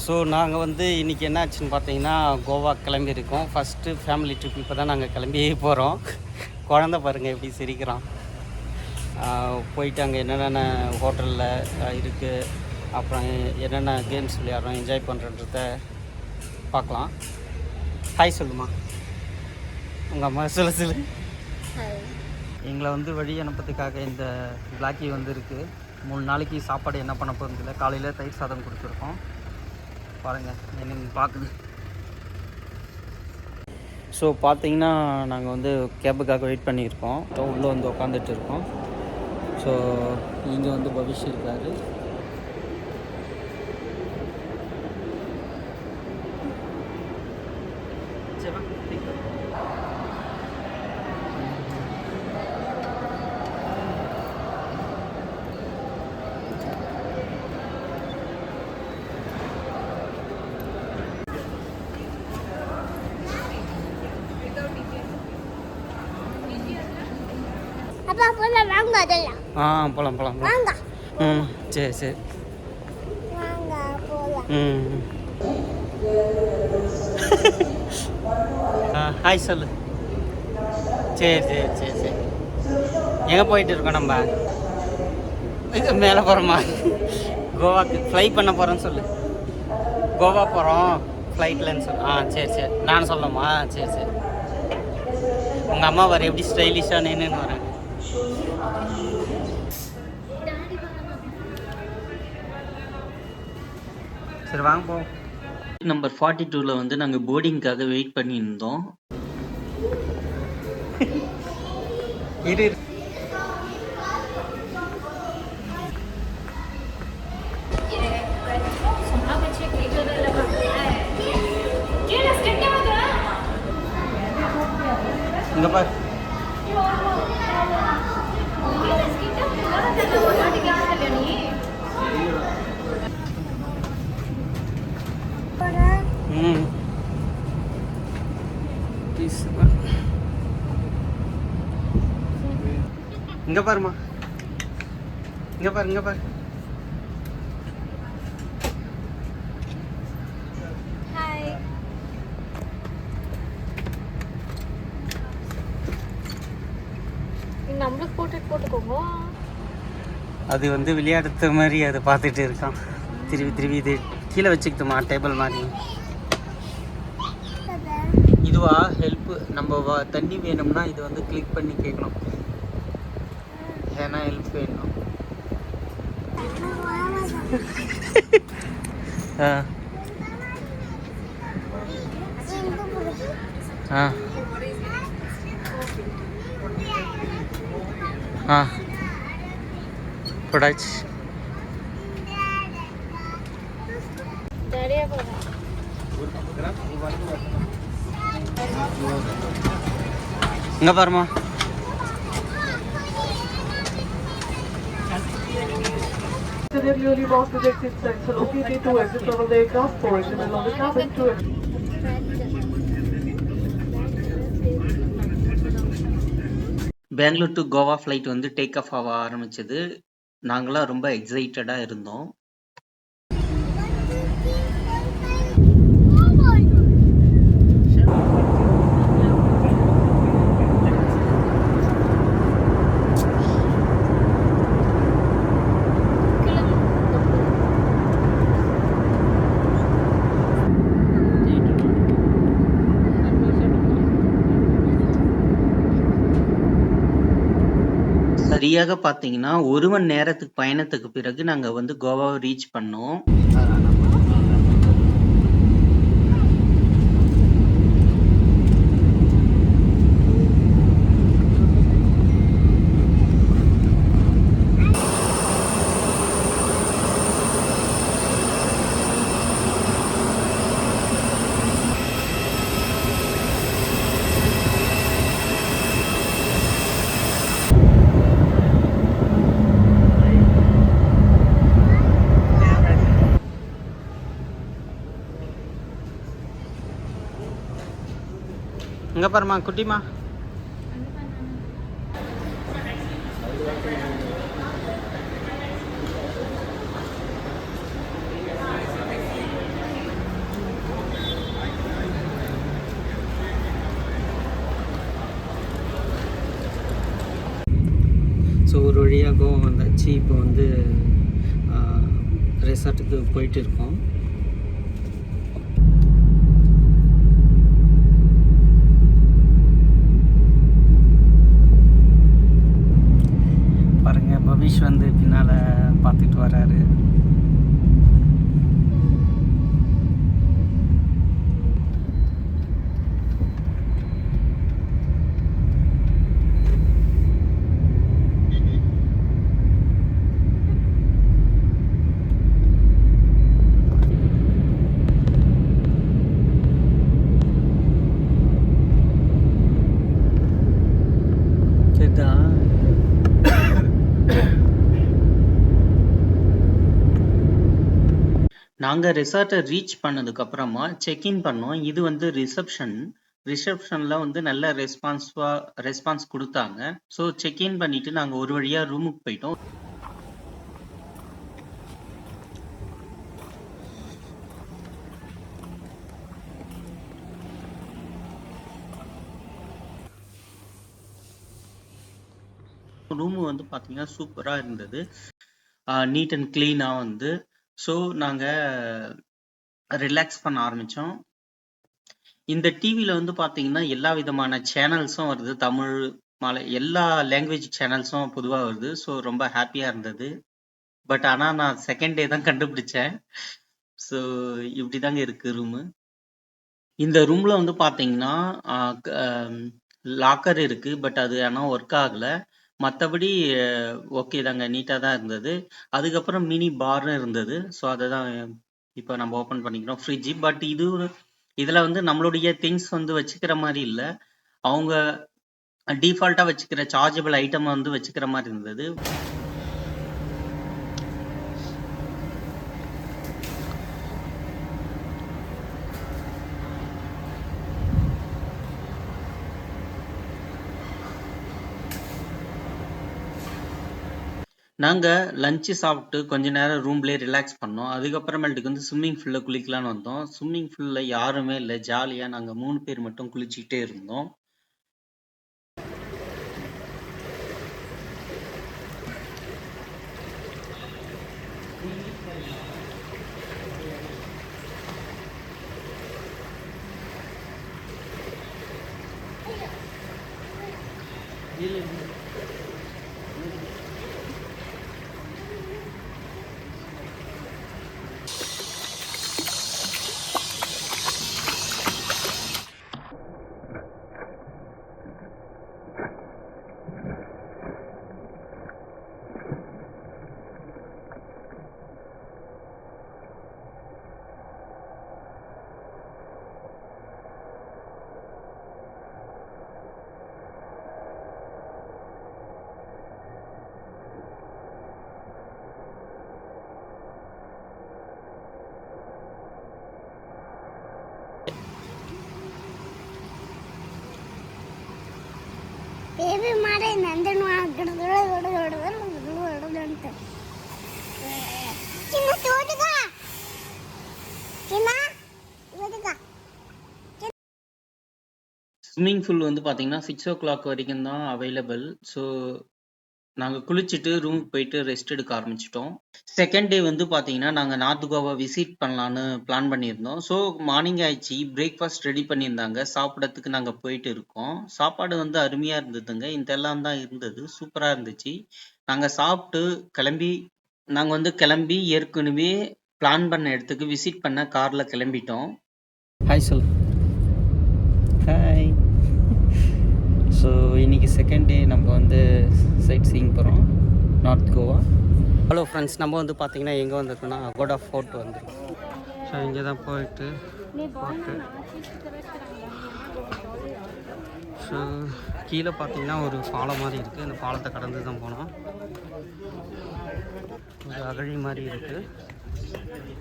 So நாங்கள் வந்து இன்றைக்கி என்ன ஆச்சுன்னு பார்த்தீங்கன்னா கோவா கிளம்பியிருக்கோம். ஃபஸ்ட்டு ஃபேமிலி ட்ரிப் இப்போ தான் நாங்கள் கிளம்பியே போகிறோம். குழந்த பாருங்கள் எப்படி சிரிக்கிறான். போயிட்டு அங்கே என்னென்ன ஹோட்டலில் இருக்குது, அப்புறம் என்னென்ன கேம்ஸ் விளையாடுறோம், என்ஜாய் பண்ணுறன்றத பார்க்கலாம். ஹாய் சொல்லுமா, உங்கள் அம்மா சொல்லு. எங்களை வந்து வழி அனுப்பத்துக்காக இந்த பிளாக்கி வந்து இருக்குது. 3 நாளைக்கு சாப்பாடு என்ன பண்ண போகிறதில்ல. காலையில் தயிர் சாதம் கொடுத்துருக்கோம். பாருங்கள் என்னென்னு பார்க்குது. ஸோ பார்த்தீங்கன்னா நாங்கள் வந்து கேபுக்காக வெயிட் பண்ணியிருக்கோம். உள்ளே வந்து உட்காந்துட்டு இருக்கோம். ஸோ இங்கே வந்து பவிஷ் இருக்கார். போகலாம் சரி சரி ஹாய் சொல்லு. சரி சரி சரி சரி எங்கே போயிட்டு இருக்கோம் நம்ம? மேலே போகிறோமா? கோவாக்கு ஃப்ளை பண்ண போகிறோன்னு சொல்லு. கோவா போகிறோம் ஃப்ளைட்லன்னு சொல்லு. சரி சரி நான் சொல்லணுமா? சரி சரி. உங்கள் அம்மா வர எப்படி ஸ்டைலிஷாக நின்றுன்னு வரேன். சரி வாங்க போ. நம்பர் 42 வந்து நாங்கள் போர்டிங்காக வெயிட் பண்ணியிருந்தோம். இரு இங்கே பாரு. இங்கே பாருமா, இங்கே பாரு இங்கே பாரு. நம்மளுக்கு போட்டுக்கோங்க. அது வந்து விளையாடுற மாதிரி அதை பார்த்துட்டு இருக்கான். திருவி இது கீழே வச்சுக்கிட்டோமா டேபிள் மாதிரி. இதுவா ஹெல்ப், நம்ம தண்ணி வேணும்னா இது வந்து கிளிக் பண்ணி கேட்கணும். ஏன்னா ஹெல்ப் வேணும். போடாச்சு. இங்க பாருமா. Newly mastered exit sensor located to exit from the aircraft portion along the cabin to Bangalore to Goa flight வந்து டேக் ஆஃப் ஆக ஆரம்பிச்சது. நாங்களாம் ரொம்ப எக்ஸைட்டடாக இருந்தோம். சரியாக பார்த்தீங்கன்னா 1 மணி நேரத்துக்கு பயணத்துக்கு பிறகு நாங்கள் வந்து கோவாவை ரீச் பண்ணோம். இங்கே பாருமா குட்டிமா. இப்போ வந்து ரெசார்ட்டுக்கு போயிட்டு இருக்கோம். பாருங்க, பவிஷ் வந்து பின்னால் பார்த்துட்டு வராரு. நாங்கள் ரெசார்ட்டை ரீச் பண்ணதுக்கப்புறமா செக்இன் பண்ணோம். இது வந்து ரிசப்ஷனில் வந்து நல்ல ரெஸ்பான்ஸ் கொடுத்தாங்க. ஸோ செக்இன் பண்ணிவிட்டு நாங்கள் ஒரு வழியாக ரூமுக்கு போயிட்டோம். ரூமு வந்து பார்த்தீங்கன்னா சூப்பராக இருந்தது, நீட் அண்ட் க்ளீனாக வந்து. ஸோ நாங்கள் ரிலாக்ஸ் பண்ண ஆரம்பித்தோம். இந்த டிவியில் வந்து பார்த்தீங்கன்னா எல்லா விதமான சேனல்ஸும் வருது, தமிழ், எல்லா லாங்குவேஜ் சேனல்ஸும் பொதுவாக வருது. ஸோ ரொம்ப ஹாப்பியாக இருந்தது. பட் ஆனால் நான் செகண்ட் டே தான் கண்டுபிடிச்சேன். ஸோ இப்படி தாங்க இருக்குது ரூமு. இந்த ரூமில் வந்து பார்த்தீங்கன்னா லாக்கர் இருக்குது, பட் அது ஆனால் ஒர்க் ஆகலை. மற்றபடி ஓகே தாங்க, நீட்டாக தான் இருந்தது. அதுக்கப்புறம் மினி பார்னு இருந்தது. ஸோ அதை தான் இப்போ நம்ம ஓப்பன் பண்ணிக்கிறோம், ஃப்ரிட்ஜு. பட் இதில் வந்து நம்மளுடைய திங்ஸ் வந்து வச்சுக்கிற மாதிரி இல்லை, அவங்க டிஃபால்ட்டாக வச்சுக்கிற சார்ஜபிள் ஐட்டம் வந்து வச்சுக்கிற மாதிரி இருந்தது. நாங்கள் லஞ்சு சாப்பிட்டு கொஞ்ச நேரம் ரூம்லேயே ரிலாக்ஸ் பண்ணோம். அதுக்கப்புறமேட்டுக்கு வந்து ஸ்விம்மிங் ஃபூலில் குளிக்கலான்னு வந்தோம். ஸ்விம்மிங் ஃபூலில் யாருமே இல்லை, ஜாலியாக நாங்கள் 3 பேர் மட்டும் குளிச்சுக்கிட்டே இருந்தோம். ಬೇಬಿ ಮಾಡೆ ನಂದನು ஸ்விம்மிங் பூல் வந்து பார்த்தீங்கன்னா 6 o'clock வரைக்கும் தான் அவைலபிள். ஸோ நாங்கள் குளிச்சுட்டு ரூமுக்கு போயிட்டு ரெஸ்ட் எடுக்க ஆரம்பிச்சிட்டோம். செகண்ட் டே வந்து பார்த்தீங்கன்னா நாங்கள் நார்த் கோவா விசிட் பண்ணலான்னு பிளான் பண்ணியிருந்தோம். ஸோ மார்னிங் ஆயிடுச்சு, பிரேக்ஃபாஸ்ட் ரெடி பண்ணியிருந்தாங்க, சாப்பிட்றதுக்கு நாங்கள் போயிட்டு இருக்கோம். சாப்பாடு வந்து அருமையாக இருந்ததுங்க, இதெல்லாம் தான் இருந்தது, சூப்பராக இருந்துச்சு. நாங்கள் சாப்பிட்டு கிளம்பி ஏற்கனவே பிளான் பண்ண இடத்துக்கு விசிட் பண்ண காரில் கிளம்பிட்டோம். ஹாய் சொல். ஹாய். ஸோ இன்றைக்கி செகண்ட் டே நம்ம வந்து சைட் சீயிங் போகிறோம், நார்த் கோவா. ஹலோ ஃப்ரெண்ட்ஸ், நம்ம வந்து பார்த்திங்கன்னா எங்கே வந்திருக்கோன்னா அகோடா ஃபோர்ட் வந்துருக்கோம். ஸோ இங்கே தான் போயிட்டு ஸோ கீழே பார்த்திங்கன்னா ஒரு பாலம் மாதிரி இருக்குது, அந்த பாலத்தை கடந்து தான் போனோம். ஒரு அகழி மாதிரி இருக்குது,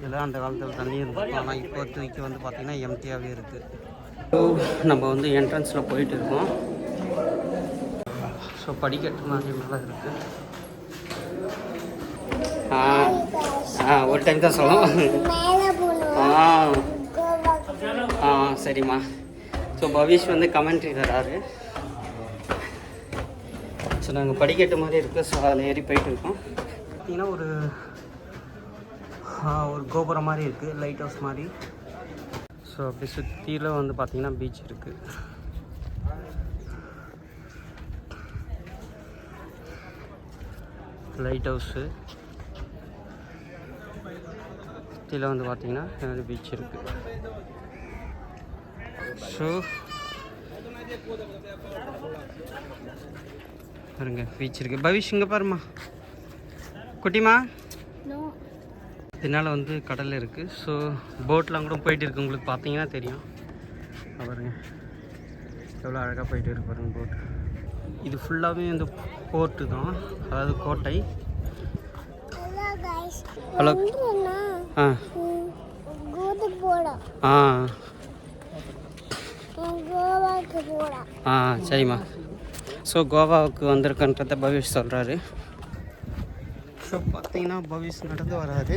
இதெல்லாம் அந்த காலத்தில் தண்ணி இருந்திருக்கும். ஆனால் இப்போதைக்கு வந்து பார்த்திங்கன்னா எம்டியாகவே இருக்குது. ஸோ நம்ம வந்து என்ட்ரன்ஸில் போயிட்டு இருக்கோம். ஸோ படிக்கட்டு மாதிரி மேலே இருக்குது. ஒரு டைம் தான் சொல்லணும். சரிம்மா. ஸோ பவிஷ் வந்து கமெண்ட்ரி தராரு. ஸோ நாங்கள் படிக்கட்டு மாதிரி இருக்குது, ஸோ அதில் ஏறி போயிட்டு இருக்கோம். பார்த்தீங்கன்னா ஒரு கோபுரம் மாதிரி இருக்குது, லைட் ஹவுஸ் மாதிரி. ஸோ அப்படி சுற்றிலும் வந்து பார்த்திங்கன்னா பீச் இருக்குது. லைட் ஹவுஸு சுற்றியில் வந்து பார்த்திங்கன்னா பீச் இருக்குது. ஸோ பாருங்க பீச் இருக்குது. பவிஷ் இங்கே பாருமா குட்டிமா, இதனால் வந்து கடல் இருக்குது. ஸோ போட்லாம் கூட போயிட்டு இருக்கு, உங்களுக்கு பார்த்தீங்கன்னா தெரியும். பாருங்க எவ்வளோ அழகாக போயிட்டு இருக்கு பாருங்க போட். இது ஃபுல்லாகவே இந்த போர்ட்டு தான், அதாவது கோட்டை. ஹலோ ஆ சரிம்மா. ஸோ கோவாவுக்கு வந்திருக்கன்றத பவிஷ் சொல்கிறாரு. ஸோ பார்த்தீங்கன்னா பவிஷ் நடந்து வராது,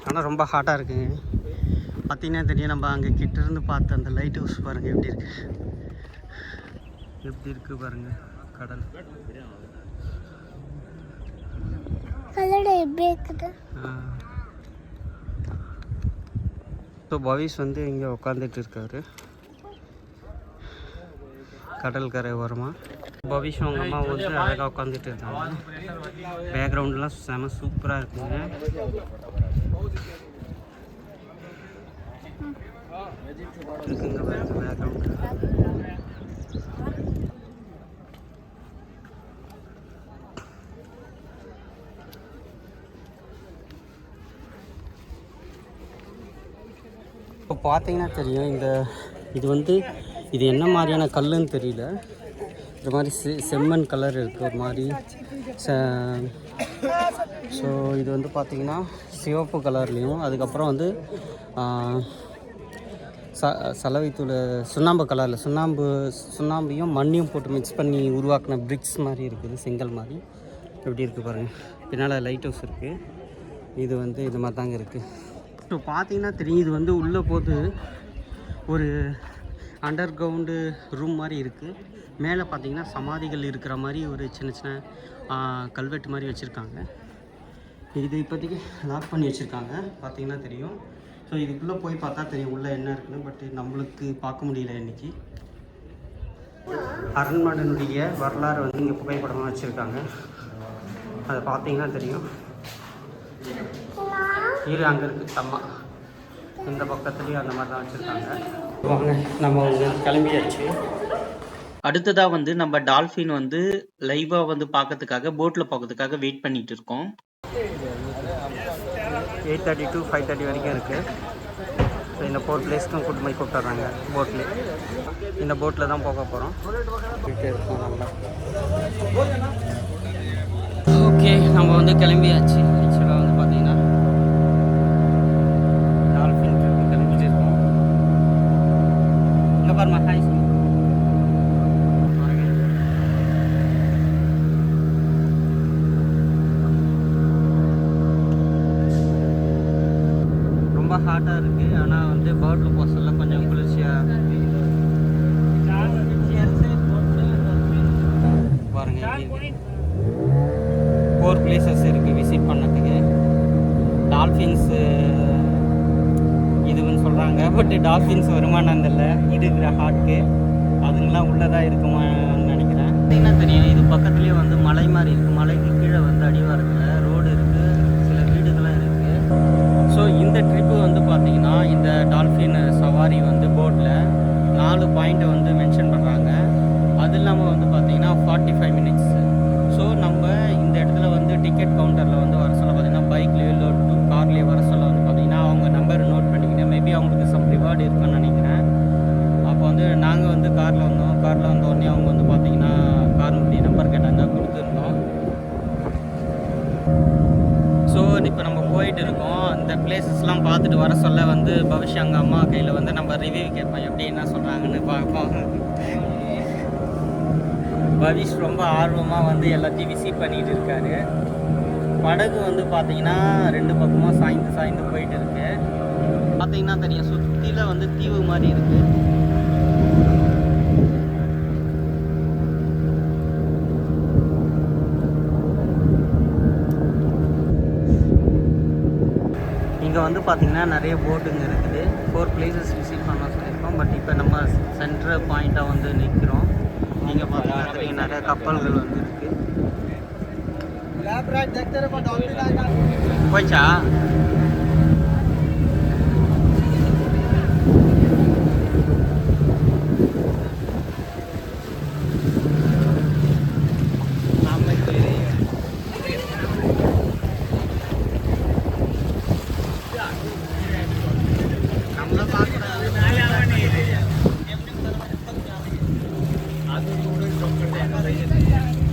ஆனால் ரொம்ப ஹாட்டாக இருக்குங்க. பார்த்தீங்கன்னா தெரியும், நம்ம அங்கே கிட்டேருந்து பார்த்த அந்த லைட் ஹவுஸ் பாருங்கள் எப்படி இருக்குது பாருங்கள் கடல். ஸோ பவிஷ் வந்து இங்கே உட்காந்துட்டு இருக்காரு கடல் கரை ஓரமாக. பவிஷ் அவங்க அம்மா வந்து அழகாக உட்காந்துட்டு இருக்காங்க. பேக்ரவுண்ட்லாம் செம சூப்பராக இருக்குங்க. இருக்குங்க பேக்ரவுண்ட். இப்போ பார்த்தீங்கன்னா தெரியும், இது என்ன மாதிரியான கல்லுன்னு தெரியல. இந்த மாதிரி செம்மண் கலர் இருக்குது ஒரு மாதிரி. ஸோ இது வந்து பார்த்திங்கன்னா சிவப்பு கலர்லேயும், அதுக்கப்புறம் வந்து சலவைத்தூள் சுண்ணாம்பு கலரில் சுண்ணாம்பையும் மண்ணையும் போட்டு மிக்ஸ் பண்ணி உருவாக்கின பிரிக்ஸ் மாதிரி இருக்குது, செங்கல் மாதிரி. எப்படி இருக்குது பாருங்கள். பின்னால் லைட் ஹவுஸ் இருக்குது. இது வந்து இது மாதிரி தாங்க இருக்குது. ஸோ பார்த்தீங்கன்னா தெரியும், இது வந்து உள்ளே போது ஒரு அண்டர் கிரவுண்டு ரூம் மாதிரி இருக்குது. மேலே பார்த்தீங்கன்னா சமாதிகள் இருக்கிற மாதிரி ஒரு சின்ன சின்ன கல்வெட்டு மாதிரி வச்சுருக்காங்க. இது இப்போதைக்கு லாக் பண்ணி வச்சுருக்காங்க, பார்த்தீங்கன்னா தெரியும். ஸோ இதுக்குள்ளே போய் பார்த்தா தெரியும் உள்ளே என்ன இருக்குன்னு. பட் நம்மளுக்கு பார்க்க முடியல இன்றைக்கி. அரண்மனையினுடைய வரலாறு வந்து இங்கே புகைப்படமாக வச்சுருக்காங்க, அதை பார்த்தீங்கன்னா தெரியும். இது அங்கே இருக்குது அம்மா, இந்த பக்கத்துலேயும் அந்த மாதிரி தான் வச்சுருக்காங்க. வாங்க நம்ம கிளம்பியாச்சு. அடுத்ததாக வந்து நம்ம டால்ஃபின் வந்து லைவாக வந்து பார்க்கறதுக்காக போட்டில் பார்க்கறதுக்காக வெயிட் பண்ணிகிட்டு இருக்கோம். 8:30 to 5:30 வரைக்கும் இருக்குது. ஸோ இந்த 4 பிளேஸ்க்கும் கூட்டு போய் கூப்பிட்டுறாங்க போட்டில். இந்த போட்டில் தான் போக போகிறோம். இருக்கோம் நம்ம. ஓகே, நம்ம வந்து கிளம்பியாச்சு. ஆக்சுவலாக வந்து பார்த்தீங்கன்னா டால்ஃபின் கிளம்பிட்டு இருக்கோம். இங்கே பாருமா, ஹாய் சொல்லு. ரொம்ப ஹாட்டாக இருக்குது, ஆனால் வந்து பேர்டில் போக சொல்ல கொஞ்சம் குளிர்ச்சியாக பாருங்கள். 4 பிளேசஸ் இருக்குது விசிட் பண்ணதுக்கு. டால்ஃபின்ஸு இதுன்னு சொல்கிறாங்க, பட் டால்ஃபின்ஸ் வருமானம் இல்லை இருக்கிற ஹார்ட்க்கு. அதுங்கெல்லாம் உள்ளதாக இருக்குமான்னு நினைக்கிறேன். பார்த்தீங்கன்னா தெரியும், இது பக்கத்துலேயே வந்து மலை மாதிரி இருக்குது. மலைக்கு கீழே வந்து அடிவாரத்தில் ரோடு இருக்குது, சில வீடுகள்லாம் இருக்குது. ஸோ இந்த ட்ரிப்பு வந்து பார்த்திங்கன்னா இந்த டால்ஃபின் சவாரி வந்து போட்டில் 4 பாயிண்ட்டை வந்து மென்ஷன் பண்ணுறாங்க. அது இல்லாமல் வந்து பார்த்திங்கன்னா 45 மினிட்ஸ். ஸோ நம்ம இந்த இடத்துல வந்து டிக்கெட் கவுண்டரில் வந்து வர சொல்ல பார்த்திங்கன்னா பைக்லேயோ இல்லை கார்லேயோ வர சொல்ல வந்து பார்த்திங்கன்னா அவங்க நம்பர் நோட் பண்ணிக்கிட்டேன். மேபி அவங்களுக்கு சம் ரிவார்டு இருக்குன்னு நினைக்கிறேன். அப்போ வந்து நாங்கள் வந்து காரில் வந்தோம். காரில் வந்த உடனே அவங்க வந்து பார்த்திங்கன்னா காருடைய நம்பர் கேட்டாங்க, கொடுத்துருந்தோம். ஸோ இப்போ நம்ம போயிட்டு இருக்கோம். இந்த பிளேசஸ்லாம் பார்த்துட்டு வர சொல்ல வந்து பவிஷ் அங்கே அம்மா கையில் வந்து நம்ம ரிவ்யூ கேட்போம், எப்படி என்ன சொல்கிறாங்கன்னு பார்ப்போம். பவிஷ் ரொம்ப ஆர்வமாக வந்து எல்லாத்தையும் விசிட் பண்ணிகிட்டு இருக்காரு. படகு வந்து பார்த்தீங்கன்னா 2 பக்கமாக சாய்ந்து போயிட்டு இருக்கு. பார்த்தீங்கன்னா தெரியும், சுற்றியில் வந்து தீவு மாதிரி இருக்குது. இங்கே வந்து பார்த்திங்கன்னா நிறைய போட்டுங்க இருக்குது. 4 பிளேசஸ் விசிட் பண்ண சொல்லியிருக்கோம். பட் இப்போ நம்ம சென்ட்ரல் பாயிண்ட்டாக வந்து நிற்கிறோம். நீங்கள் பார்த்தீங்கன்னா நிறைய கப்பல்கள் வந்து இருக்குது. போய்ச்சா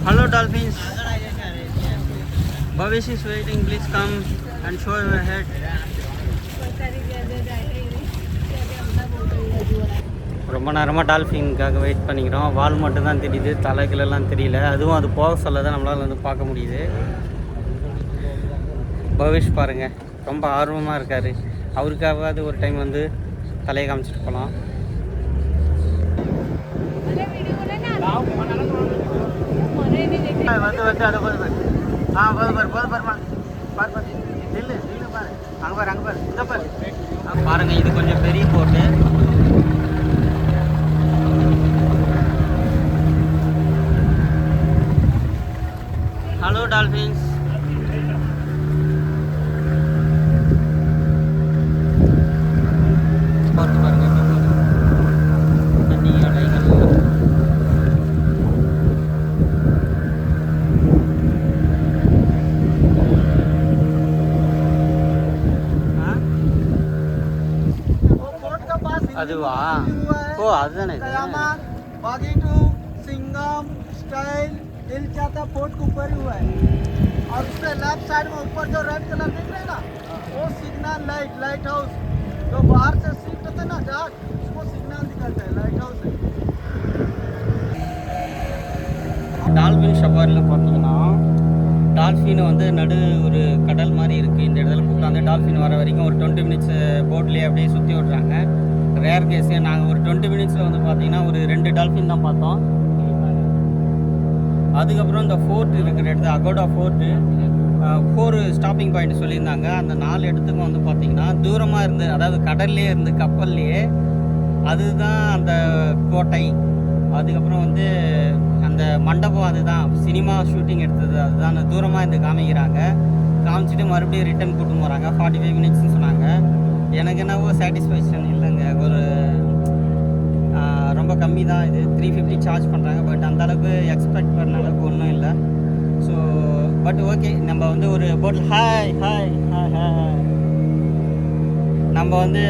Hello dolphins. Bhavish is waiting. Please come and show your head. ரொம்ப நேரமாக டால்ஃபின்காக வெயிட் பண்ணிக்கிறோம். வால் மட்டும் தான் தெரியுது, தலைகளெல்லாம் தெரியல. அதுவும் அது போக சொல்ல தான் நம்மளால் வந்து பார்க்க முடியுது. பவிஷ் பாருங்கள், ரொம்ப ஆர்வமாக இருக்கார். அவருக்காவது ஒரு டைம் வந்து தலையை காமிச்சிட்டு போகலாம். வந்து அதை போது பாரு நில்லு பாரு, அங்கே பாரு இந்த பாரு. பாருங்கள், இது கொஞ்சம் பெரிய போட்டு. Hello dolphins. அதுவா? ஓ அதுதானே இது. बागी टू सिंगम स्टाइल दिल चाहता पोर्ट के ऊपर ही हुआ है और उसके लेफ्ट साइड में ऊपर जो रेड कलर दिख रहा है ना वो सिग्नल लाइट हाउस जो बाहर से सीट होते हैं ना जहाज उसको सिग्नल दिखाता है लाइट हाउस है. டால்ஃபின் சஃபாரியில் பார்த்தீங்கன்னா டால்ஃபின் வந்து நடு ஒரு கடல் மாதிரி இருக்குது. இந்த இடத்துல கூப்பிட்டு டால்ஃபின் வர வரைக்கும் ஒரு 20 மினிட்ஸ் போட்லேயே அப்படியே சுற்றி விட்றாங்க. Rare case. நாங்கள் ஒரு 20 மினிட்ஸில் வந்து பார்த்தீங்கன்னா ஒரு 2 டால்ஃபின் தான் பார்த்தோம். அதுக்கப்புறம் இந்த ஃபோர்ட் இருக்கிற இடத்துல அகோடா ஃபோர்ட்டு 4 ஸ்டாப்பிங் பாயிண்ட் சொல்லியிருந்தாங்க. அந்த 4 இடத்துக்கும் வந்து பார்த்திங்கன்னா தூரமாக இருந்து, அதாவது கடல்லே இருந்து கப்பல்லையே அதுதான் அந்த கோட்டை. அதுக்கப்புறம் வந்து அந்த மண்டபம் அதுதான் சினிமா ஷூட்டிங் எடுத்தது அதுதான். அந்த தூரமாக இருந்து காமிக்கிறாங்க. காமிச்சிட்டு மறுபடியும் ரிட்டன் கூட்டு போகிறாங்க. 45 மினிட்ஸ்னு சொன்னாங்க. எனக்கு என்னவோ சாட்டிஸ்ஃபேக்ஷன் இல்லைங்க. ஒரு ரொம்ப கம்மி தான் இது. 350 சார்ஜ் பண்ணுறாங்க. பட் அந்தளவுக்கு எக்ஸ்பெக்ட் பண்ண அளவுக்கு ஒன்றும் இல்லை. ஸோ பட் ஓகே, நம்ம வந்து ஒரு போட்டில் ஹாய் நம்ம வந்து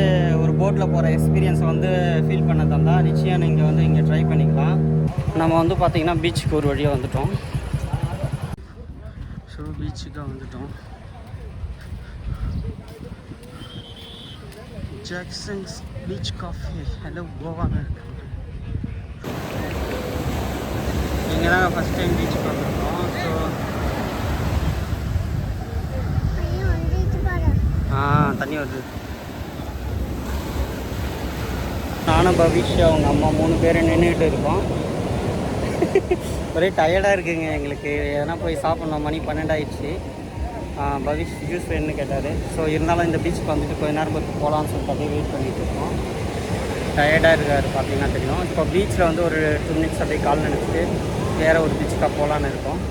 ஒரு போட்டில் போகிற எக்ஸ்பீரியன்ஸை வந்து ஃபீல் பண்ண தந்தால் நிச்சயம் நீங்கள் வந்து இங்கே ட்ரை பண்ணிக்கலாம். நம்ம வந்து பார்த்திங்கன்னா பீச்சுக்கு ஒரு வழியாக வந்துட்டோம். ஸோ பீச்சுக்காக வந்துட்டோம். ஜாக்சன்ஸ் பீச் காஃபி ஹலோ கோவாவில் இருக்கு. இங்கே தான் ஃபஸ்ட் டைம் பீச் பார்த்துருக்கோம். ஸோ தண்ணி வருது. நானும் பவிஷ் அவங்க அம்மா 3 பேர் நின்றுக்கிட்டு இருக்கோம். ஒரே டயர்டாக இருக்குங்க எங்களுக்கு. எதனா போய் சாப்பிட்ணும். மணி 12 ஆயிடுச்சு. பவிஷ் ஜூஸ் வேணும்னு கேட்டார். ஸோ இருந்தாலும் இந்த பீச்சுக்கு வந்துட்டு கொஞ்ச நேரம் பார்த்து போகலான்னு சொல்லிட்டு அப்படியே வெயிட் பண்ணிகிட்டு இருக்கோம். டயர்டாக இருக்கார் பார்த்தீங்கன்னா தெரியும். இப்போ பீச்சில் வந்து ஒரு 2 மினிட்ஸ் அப்படியே கால் நினச்சிட்டு வேறு ஒரு பீச்சுக்காக போகலான்னு இருக்கோம்.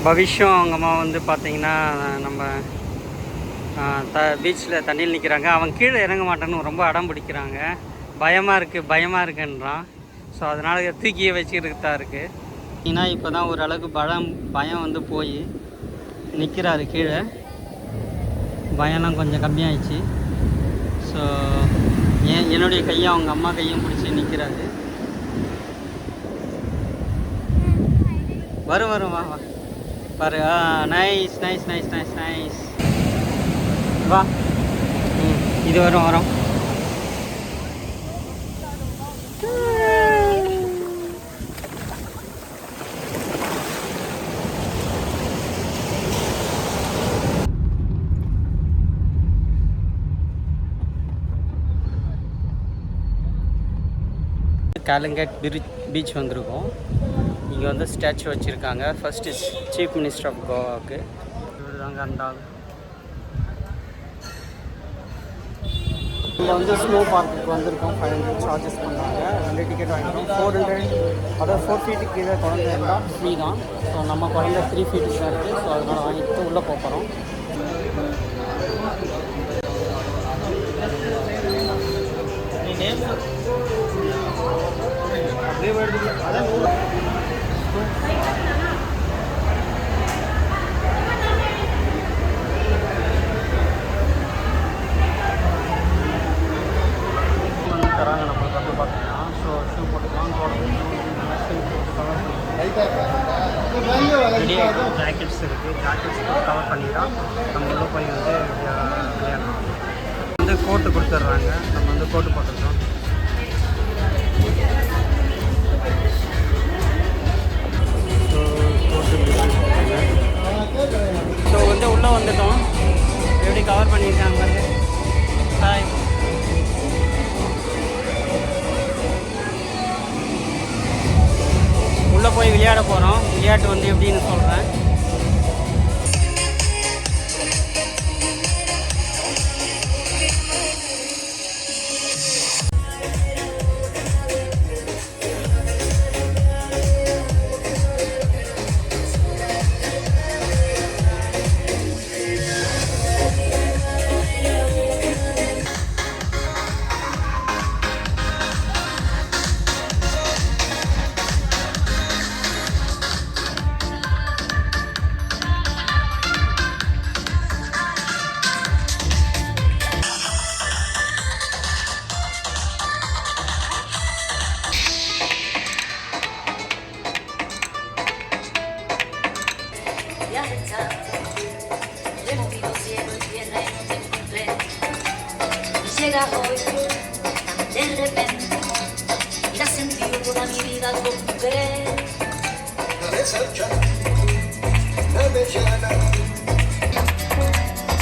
பவிஷும் அவங்க அம்மா வந்து பார்த்திங்கன்னா நம்ம பீச்சில் தண்ணியில் நிற்கிறாங்க. அவன் கீழே இறங்க மாட்டேன்னு ரொம்ப அடம் பிடிக்கிறாங்க. பயமாக இருக்குன்றான். ஸோ அதனால் தூக்கியே வச்சுக்கிட்டு தான் இருக்குது. ஏன்னா இப்போ தான் ஓரளவுக்கு பயம் வந்து போய் நிற்கிறாரு கீழே. பயம்லாம் கொஞ்சம் கம்மியாயிடுச்சு. ஸோ என்னுடைய கையும் அவங்க அம்மா கையும் பிடிச்சி நிற்கிறாரு. வரும் வா பாரு. நைஸ் வா. இது வரும். காலிங்கட் பீச் வந்திருக்கோம். இங்கே வந்து ஸ்டாச்சு வச்சுருக்காங்க. ஃபர்ஸ்ட் சீஃப் மினிஸ்டர் ஆஃப் கோவாவுக்கு. இவர் தாங்க அந்த ஆள். இங்கே வந்து ஸ்னோ பார்க்குக்கு வந்திருக்கோம். 500 சார்ஜஸ் பண்ணுறாங்க. 2 டிக்கெட் வாங்கிட்டோம். 400 அதாவது 4 ஃபீட்டுக்கு கீழே குழந்தை இருந்தால் ஃப்ரீ தான். ஸோ நம்ம குழந்தை 3 ஃபீட்டுக்கு தான் இருக்குது. ஸோ அதனால் வாங்கிட்டு உள்ளே போகிறோம். தராங்க நம்மளுக்கு வந்து பார்த்தீங்கன்னா. ஸோ ஷூ போட்டுக்கலாம், ஜாக்கெட்ஸ் இருக்குது. ஜாக்கெட்ஸ் கவர் பண்ணி தான் நம்ம உள்ள போய் வந்து விளையாடலாம். வந்து கோட்டு கொடுத்துட்றாங்க. நம்ம வந்து கோட்டு போட்டுக்கிறோம். ஸோ வந்து உள்ளே வந்துட்டோம். எப்படி கவர் பண்ணியிருக்காங்க பாய். உள்ளே போய் விளையாட போகிறோம். விளையாட்டு வந்து எப்படின்னு சொல்கிறேன். Llega hoy tan de repente y la sentido toda mi vida con querer.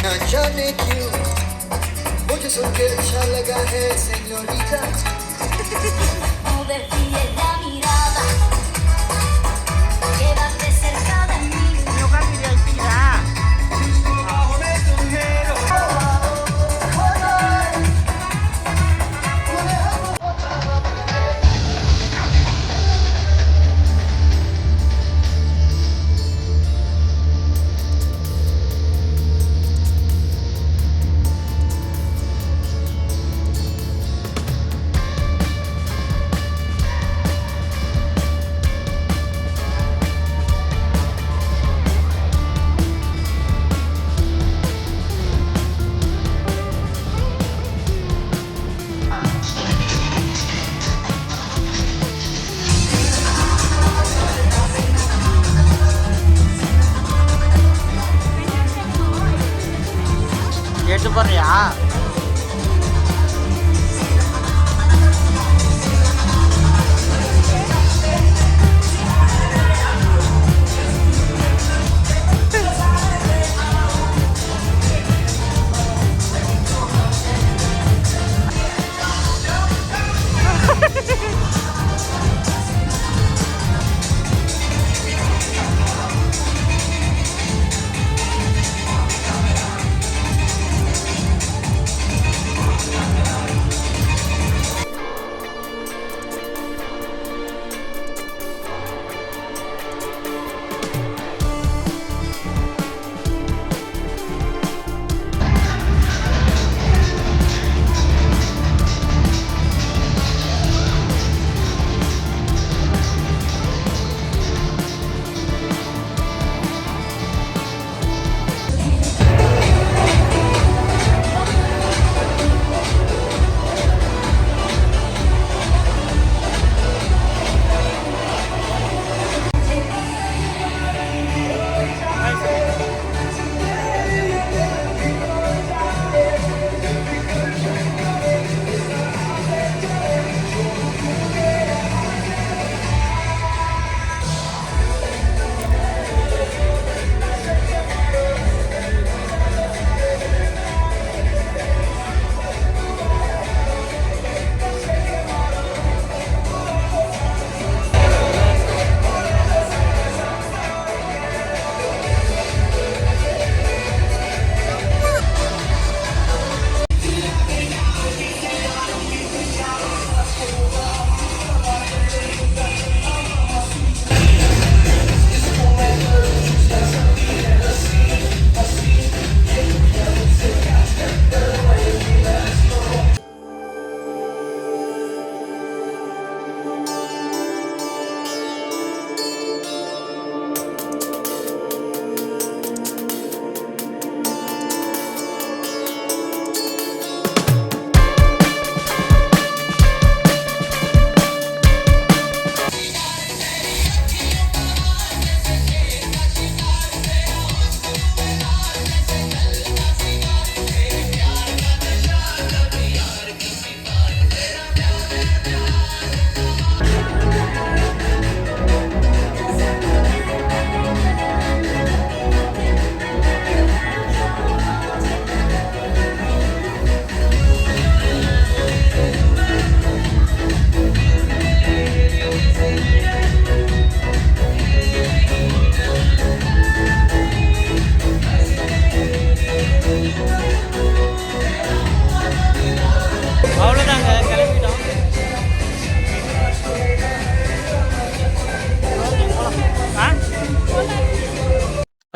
ना जाने क्यों मुझे सुन के अच्छा लगा है señorita. No desvíes la mirada, quédate cerca de mí. எடுத்து போடுறியா?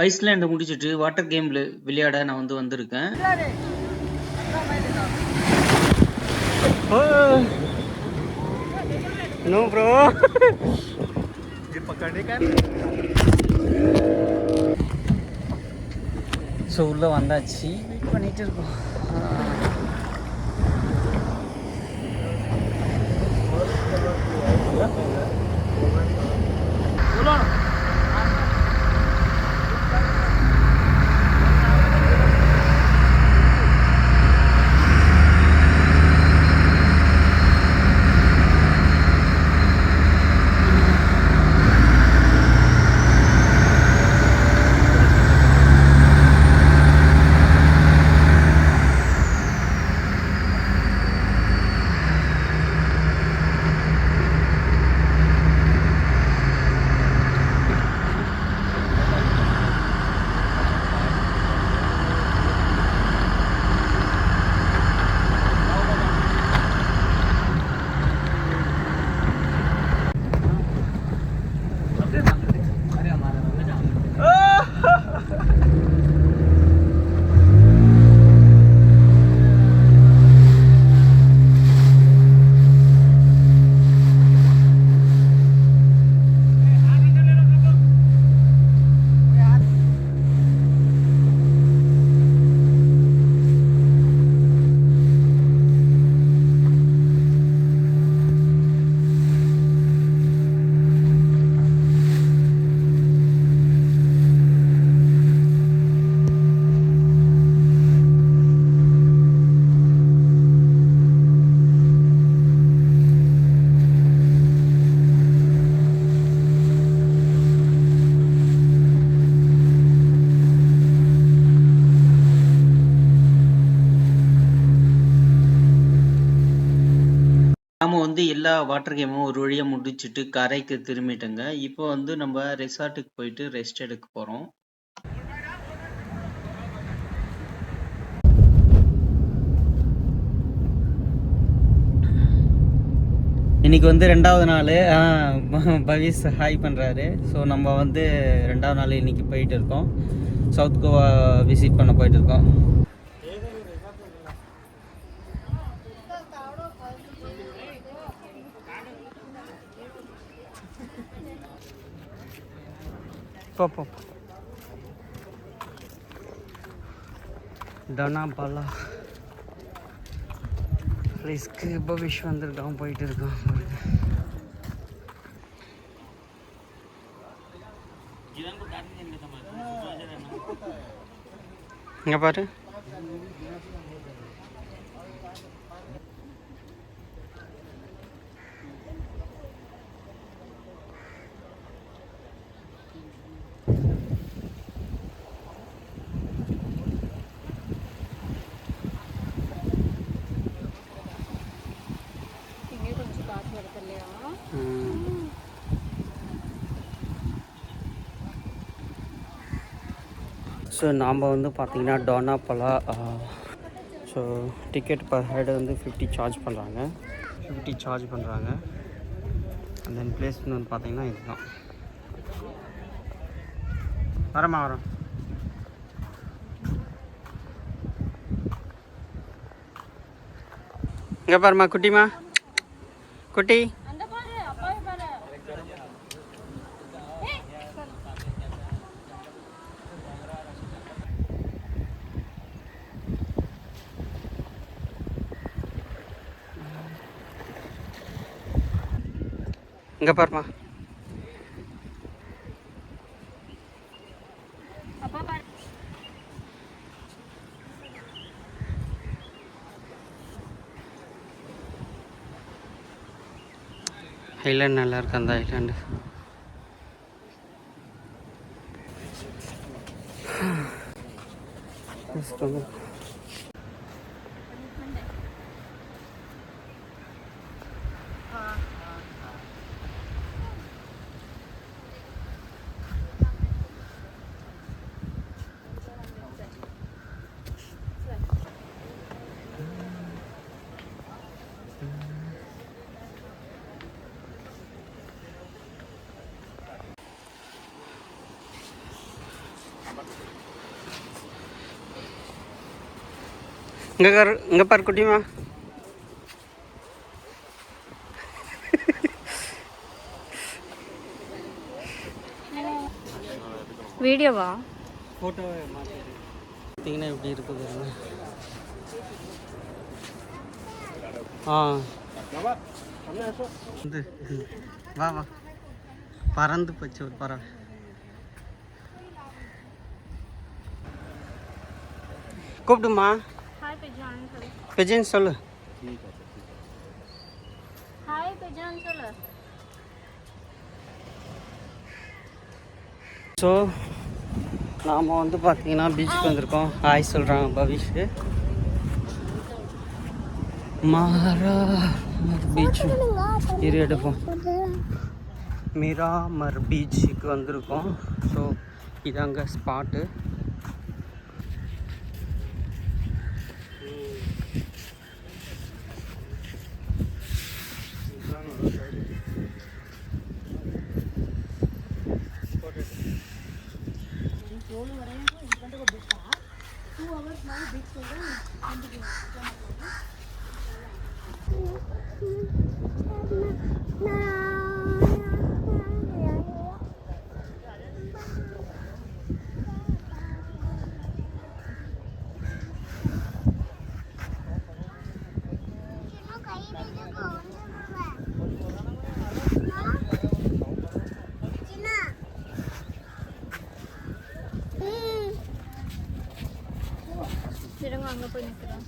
ஐஸ்லேண்டை முடிச்சுட்டு வாட்டர் கேமில் விளையாட நான் வந்திருக்கேன். நோ ப்ரோ, ஸோ உள்ளே வந்தாச்சு, வெயிட் பண்ணிட்டு இருக்கோம். நாம எல்லா வாட்டர் கேமும் ஒரு வழியா முடிச்சுட்டு கரைக்கு திரும்பிட்டோங்க. இப்போ நம்ம ரெசார்ட்டுக்கு போயிட்டு ரெஸ்ட் எடுக்க போறோம். இன்னைக்கு 2வது நாள். பவிஸ் ஹாய் பண்ணுறாரு. ஸோ நம்ம 2வது நாள் இன்னைக்கு போயிட்டு இருக்கோம். சவுத் கோவா விசிட் பண்ண போயிட்டு இருக்கோம். போ டனாபாலா ரிஸ்க்கு பவிஷ் வந்திருக்கான், போயிட்டு இருக்கான். இங்கே பாரு, ஸோ நாம் பார்த்திங்கன்னா Dona Paula. So ticket per head 50 charge பண்ணுறாங்க. அண்ட் தென் பிளேஸ் பார்த்திங்கன்னா இதுதான். வரோம். இங்கே பாருமா குட்டிமா, குட்டி இங்கே பாருமா. ஐலாண்ட் நல்லா இருக்கு, அந்த ஐலாண்டு. இங்கே பாரு குட்டிமா. வீடியோவா? ஃபோட்டோவை பார்த்தீங்கன்னா எப்படி இருக்குது வா வா பறந்து போச்சு ஒரு பறவை. கூப்பிடுமா ஹாய் பெஜான் சொல்லு. பெஜன் சொல்லு. ஹாய் பெஜான் சொல்லு. ஸோ நாம் வந்து பார்த்தீங்கன்னா பீச்சுக்கு வந்திருக்கோம். ஹாய் சொல்கிறாங்க பவிஷ்க்கு. மாரா பீச் இரு எடுப்போம். மிராமர் பீச்சுக்கு வந்திருக்கோம். ஸோ இதாங்க ஸ்பாட்டு. அங்கே போய் நிற்கிறோம்.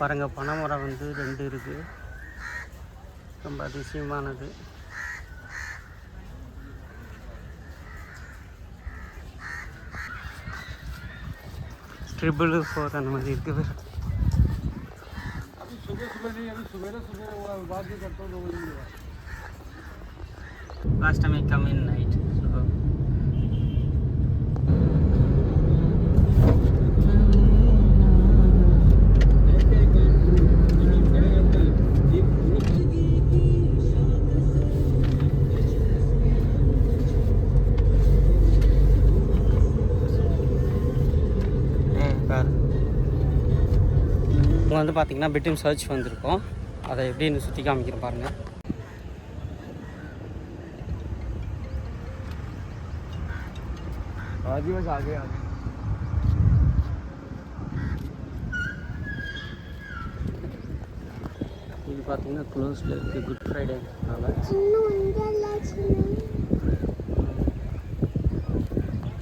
பாருங்க பனைமரம் வந்து 2 இருக்குது. ரொம்ப அதிசயமானது. +4 அந்த மாதிரி இருக்குது. Last time I come in night. So இங்கே வந்து பார்த்தீங்கன்னா பெட்ரூம் சர்ச் வந்திருக்கோம். அதை எப்படின்னு சுற்றி காமிக்கிறேன் பாருங்கள். இது பார்த்தீங்கன்னா க்ளோஸில் இருக்குது குட் ஃப்ரைடேனால.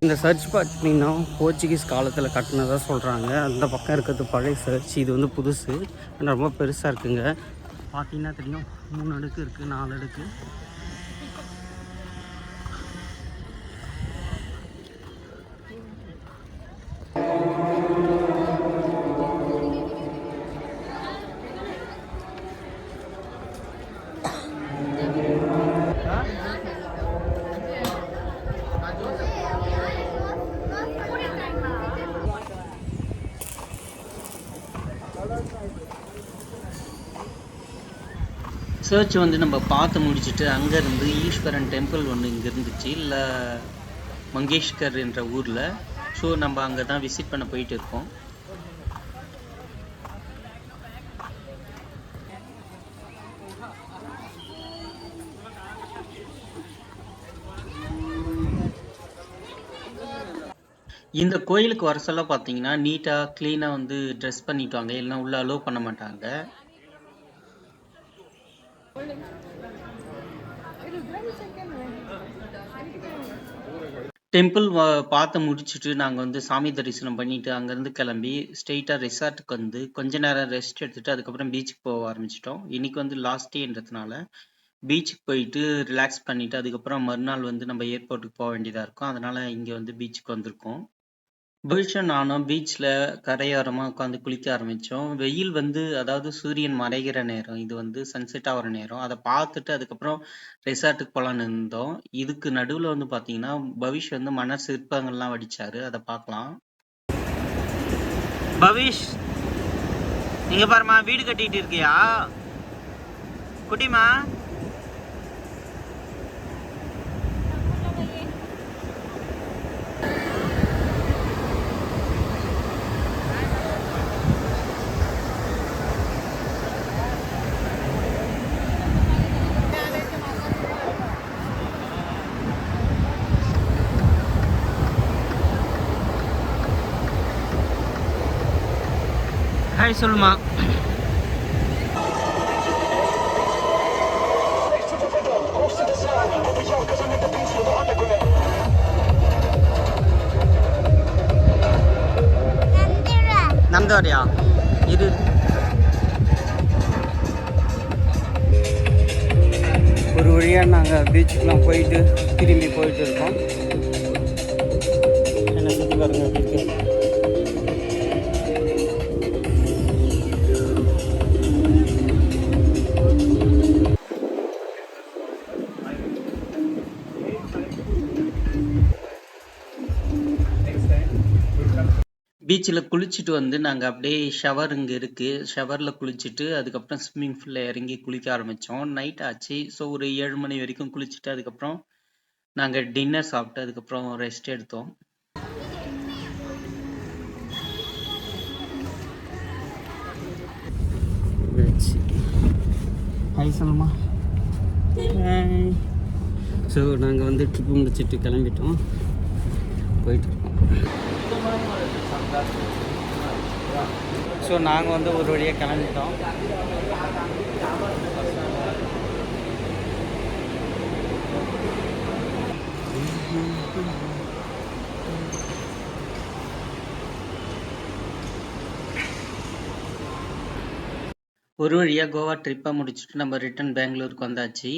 இந்த சர்ச் பார்த்தீங்கன்னா போர்ச்சுகீஸ் காலத்தில் கட்டினதாக சொல்கிறாங்க. அந்த பக்கம் இருக்கிறது பழைய சர்ச், இது வந்து புதுசு. ஆனால் ரொம்ப பெருசாக இருக்குங்க. பார்த்தீங்கன்னா தெரியும் 3 அடுக்கு இருக்குது, 4 அடுக்கு. சர்ச் வந்து நம்ம பார்த்து முடிச்சுட்டு அங்கேருந்து ஈஸ்வரன் டெம்பிள் ஒன்று இங்கே இருந்துச்சு, இல்லை மங்கேஷ்கர் என்ற ஊரில். ஸோ நம்ம அங்கே தான் விசிட் பண்ண போயிட்டு இருக்கோம். இந்த கோயிலுக்கு வர சொல்ல பார்த்தீங்கன்னா நீட்டாக க்ளீனாக வந்து ட்ரெஸ் பண்ணிட்டுவாங்க, இல்லைன்னா உள்ளே அலோவ் பண்ண மாட்டாங்க. டெம்பிள் பார்த்து முடிச்சுட்டு நாங்கள் வந்து சாமி தரிசனம் பண்ணிவிட்டு அங்கேருந்து கிளம்பி ஸ்ட்ரெயிட்டாக ரெசார்ட்டுக்கு வந்து கொஞ்ச நேரம் ரெஸ்ட் எடுத்துகிட்டு அதுக்கப்புறம் பீச்சுக்கு போக ஆரம்பிச்சிட்டோம். இன்றைக்கி வந்து லாஸ்ட் டேன்றதுனால பீச்சுக்கு போயிட்டு ரிலாக்ஸ் பண்ணிவிட்டு அதுக்கப்புறம் மறுநாள் வந்து நம்ம ஏர்போர்ட்டுக்கு போக வேண்டியதாக இருக்கும். அதனால் இங்கே வந்து பீச்சுக்கு வந்திருக்கோம். பவிஷும் நானும் பீச்சில் கரையோரமாக உட்காந்து குளிக்க ஆரம்பித்தோம். வெயில் வந்து அதாவது சூரியன் மறைகிற நேரம், இது வந்து சன்செட் ஆகிற நேரம். அதை பார்த்துட்டு அதுக்கப்புறம் ரெசார்ட்டுக்கு போகலான்னு இருந்தோம். இதுக்கு நடுவில் வந்து பார்த்தீங்கன்னா பவிஷ் வந்து மணல் சிற்பங்கள்லாம் வடித்தார், அதை பார்க்கலாம். பவிஷ் இங்கே பாருமா, வீடு கட்டிகிட்டு இருக்கியா குட்டிமா? ஹாய் சொல்லுமா. நடந்து வரியா? இரு. ஒரு வழியாக நாங்கள் பீச்சுக்கெலாம் போயிட்டு திரும்பி போயிட்டு இருக்கோம். என்ன சுற்றி பாருங்க எப்படி இருக்கு. பீச்சில் குளிச்சுட்டு வந்து நாங்கள் அப்படியே ஷவர் இங்கே இருக்குது, ஷவரில் குளிச்சுட்டு அதுக்கப்புறம் ஸ்விம்மிங் பூலில் இறங்கி குளிக்க ஆரம்பித்தோம். நைட் ஆச்சு. ஸோ ஒரு 7 மணி வரைக்கும் குளிச்சுட்டு அதுக்கப்புறம் நாங்கள் டின்னர் சாப்பிட்டு அதுக்கப்புறம் ரெஸ்ட் எடுத்தோம். ஹாய் சொல்லுமா. ஸோ நாங்கள் வந்து ட்ரிப்பு முடிச்சுட்டு கிளம்பிட்டோம், போயிட்டு இருக்கோம். ஸோ நாங்கள் வந்து ஒரு வழியாக கிளம்பிட்டோம். ஒரு வழியாக கோவா ட்ரிப்பை முடிச்சுட்டு நம்ம ரிட்டன் பெங்களூருக்கு வந்தாச்சு.